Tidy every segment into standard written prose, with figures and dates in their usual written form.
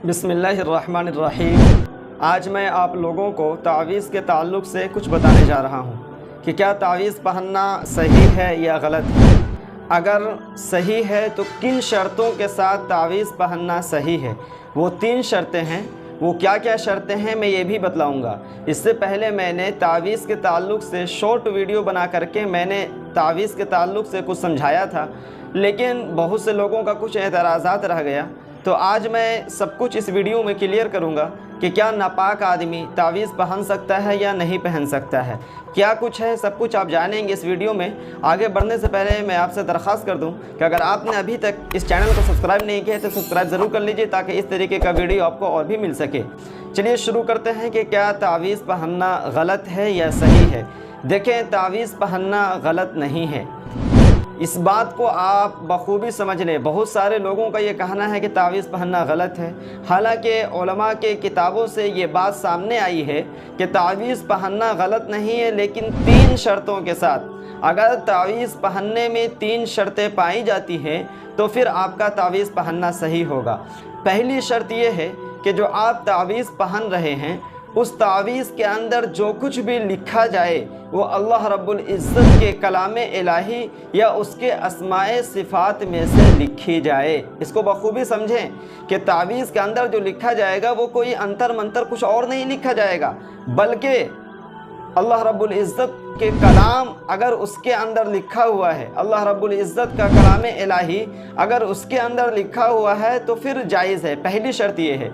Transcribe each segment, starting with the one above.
बिस्मिल्लाहिर्रहमानिर्रहीम। आज मैं आप लोगों को तावीज़ के ताल्लुक़ से कुछ बताने जा रहा हूँ कि क्या तावीज़ पहनना सही है या गलत है। अगर सही है तो किन शर्तों के साथ तावीज़ पहनना सही है। वो 3 शर्तें हैं। वो क्या क्या शर्तें हैं मैं ये भी बतलाऊँगा। इससे पहले मैंने तावीज़ के ताल्लुक़ से शॉर्ट वीडियो बना करके मैंने तावीज़ के ताल्लुक़ से कुछ समझाया था, लेकिन बहुत से लोगों का कुछ एतराज़ात रह गया। तो आज मैं सब कुछ इस वीडियो में क्लियर करूंगा कि क्या नापाक आदमी तावीज़ पहन सकता है या नहीं पहन सकता है, क्या कुछ है, सब कुछ आप जानेंगे इस वीडियो में। आगे बढ़ने से पहले मैं आपसे दरख्वास्त कर दूं कि अगर आपने अभी तक इस चैनल को सब्सक्राइब नहीं किया है तो सब्सक्राइब ज़रूर कर लीजिए ताकि इस तरीके का वीडियो आपको और भी मिल सके। चलिए शुरू करते हैं कि क्या तावीज़ पहनना गलत है या सही है। देखें, तावीज़ पहनना गलत नहीं है, इस बात को आप बखूबी समझ लें। बहुत सारे लोगों का ये कहना है कि तावीज़ पहनना गलत है, हालांकि उलमा के किताबों से ये बात सामने आई है कि तावीज़ पहनना गलत नहीं है, लेकिन 3 शर्तों के साथ। अगर तावीज़ पहनने में 3 शर्तें पाई जाती हैं तो फिर आपका तावीज़ पहनना सही होगा। पहली शर्त ये है कि जो आप तावीज़ पहन रहे हैं उस तावीज़ के अंदर जो कुछ भी लिखा जाए वो अल्लाह रब्बुल इज़्ज़त के कलाम इलाही या उसके अस्माए सिफ़ात में से लिखी जाए। इसको बखूबी समझें कि तावीज़ के अंदर जो लिखा जाएगा वो कोई अंतर मंतर कुछ और नहीं लिखा जाएगा, बल्कि अल्लाह रब्बुल इज़्ज़त के कलाम अगर उसके अंदर लिखा हुआ है, अल्लाह रब्बुल इज़्ज़त का कलाम इलाही अगर उसके अंदर लिखा हुआ है तो फिर जायज़ है। पहली शर्त ये है।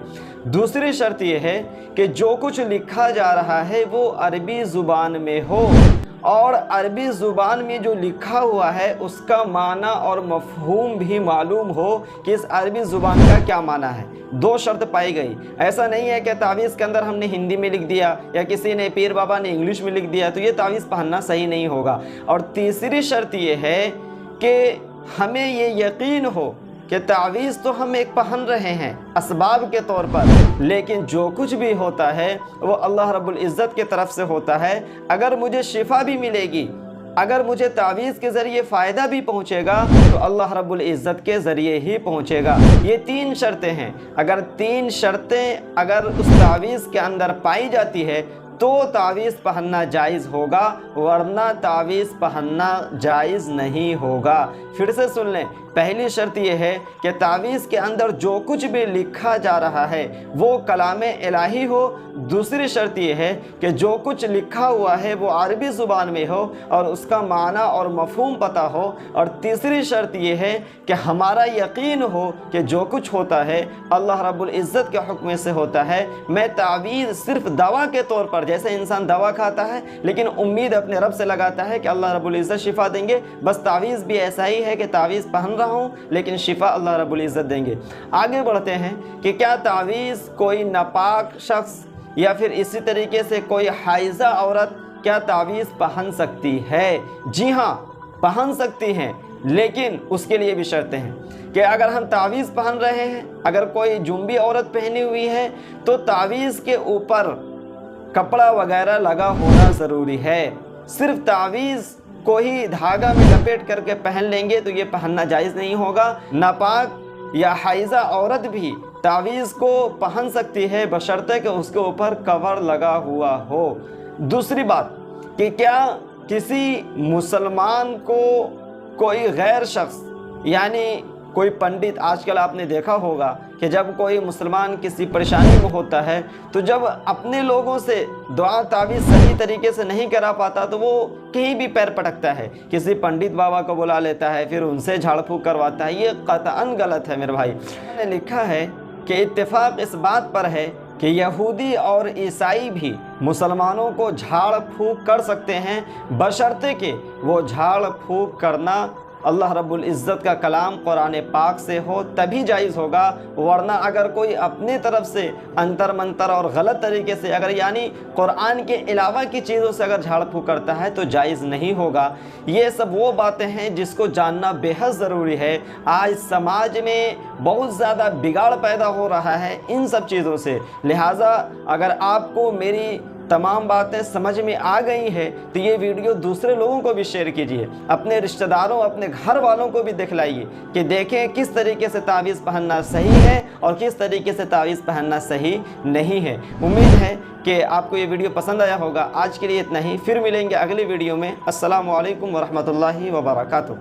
दूसरी शर्त ये है कि जो कुछ लिखा जा रहा है वो अरबी ज़ुबान में हो और अरबी ज़ुबान में जो लिखा हुआ है उसका माना और मफ़हूम भी मालूम हो कि इस अरबी ज़ुबान का क्या माना है। 2 शर्त पाई गई। ऐसा नहीं है कि तावीज़ के अंदर हमने हिंदी में लिख दिया या किसी ने पीर बाबा ने इंग्लिश में लिख दिया तो ये तावीज़ पहनना सही नहीं होगा। और तीसरी शर्त ये है कि हमें ये यकीन हो कि तावीज़ तो हम एक पहन रहे हैं असबाब के तौर पर, लेकिन जो कुछ भी होता है वो अल्लाह रब्बुल इज़्ज़त की तरफ से होता है। अगर मुझे शिफा भी मिलेगी, अगर मुझे तावीज़ के ज़रिए फ़ायदा भी पहुँचेगा तो अल्लाह रब्बुल इज़्ज़त के ज़रिए ही पहुँचेगा। ये 3 शर्तें हैं। अगर 3 शर्तें अगर उस तावीज़ के अंदर पाई जाती है तो तावीज़ पहनना जायज़ होगा, वरना तावीज़ पहनना जायज़ नहीं होगा। फिर से सुन लें। पहली शर्त यह है कि तावीज़ के अंदर जो कुछ भी लिखा जा रहा है वो कलाम इलाही हो। दूसरी शर्त यह है कि जो कुछ लिखा हुआ है वो अरबी ज़ुबान में हो और उसका माना और मफ़हूम पता हो। और तीसरी शर्त यह है कि हमारा यकीन हो कि जो कुछ होता है अल्लाह रब्बुल इज़्ज़त के हुक्म से होता है। मैं तावीज़ सिर्फ दवा के तौर पर, जैसे इंसान दवा खाता है लेकिन उम्मीद अपने रब से लगाता है कि अल्लाह रब्बुल इज़्ज़त शिफा देंगे, बस तावीज़ भी ऐसा ही है कि तावीज़ पहन रहा हूँ लेकिन शिफा अल्लाह रब्बुल इज़्ज़त देंगे। आगे बढ़ते हैं कि क्या तावीज़ कोई नापाक शख्स या फिर इसी तरीके से कोई हाइज़ा औरत क्या तावीज़ पहन सकती है। जी हाँ, पहन सकती हैं, लेकिन उसके लिए भी शर्तें हैं कि अगर हम तावीज़ पहन रहे हैं, अगर कोई जुम्बी औरत पहनी हुई है तो तावीज़ के ऊपर कपड़ा वगैरह लगा होना ज़रूरी है। सिर्फ तावीज़ को ही धागा में लपेट करके पहन लेंगे तो ये पहनना जायज़ नहीं होगा। नापाक या हाइज़ा औरत भी तावीज़ को पहन सकती है बशर्ते कि उसके ऊपर कवर लगा हुआ हो। दूसरी बात कि क्या किसी मुसलमान को कोई गैर शख्स यानी कोई पंडित, आजकल आपने देखा होगा कि जब कोई मुसलमान किसी परेशानी में होता है तो जब अपने लोगों से दुआ तावीज़ सही तरीके से नहीं करा पाता तो वो कहीं भी पैर पटकता है, किसी पंडित बाबा को बुला लेता है, फिर उनसे झाड़ फूँक करवाता है। ये क़तअन गलत है मेरे भाई। मैंने लिखा है कि इत्तेफाक इस बात पर है कि यहूदी और ईसाई भी मुसलमानों को झाड़ फूँक कर सकते हैं बशर्ते कि वो झाड़ फूँक करना अल्लाह रब्बुल इज़्ज़त का कलाम कुरान पाक से हो तभी जायज़ होगा, वरना अगर कोई अपनी तरफ से अंतर मंतर और गलत तरीके से अगर यानी कुरान के अलावा की चीज़ों से अगर झाड़ फूँक करता है तो जायज़ नहीं होगा। ये सब वो बातें हैं जिसको जानना बेहद ज़रूरी है। आज समाज में बहुत ज़्यादा बिगाड़ पैदा हो रहा है इन सब चीज़ों से, लिहाजा अगर आपको मेरी तमाम बातें समझ में आ गई हैं तो ये वीडियो दूसरे लोगों को भी शेयर कीजिए, अपने रिश्तेदारों, अपने घर वालों को भी दिखलाइए कि देखें किस तरीके से तावीज़ पहनना सही है और किस तरीके से तावीज़ पहनना सही नहीं है। उम्मीद है कि आपको ये वीडियो पसंद आया होगा। आज के लिए इतना ही, फिर मिलेंगे अगली वीडियो में। अस्सलामु अलैकुम वरहमतुल्लाहि वबरकातुहू।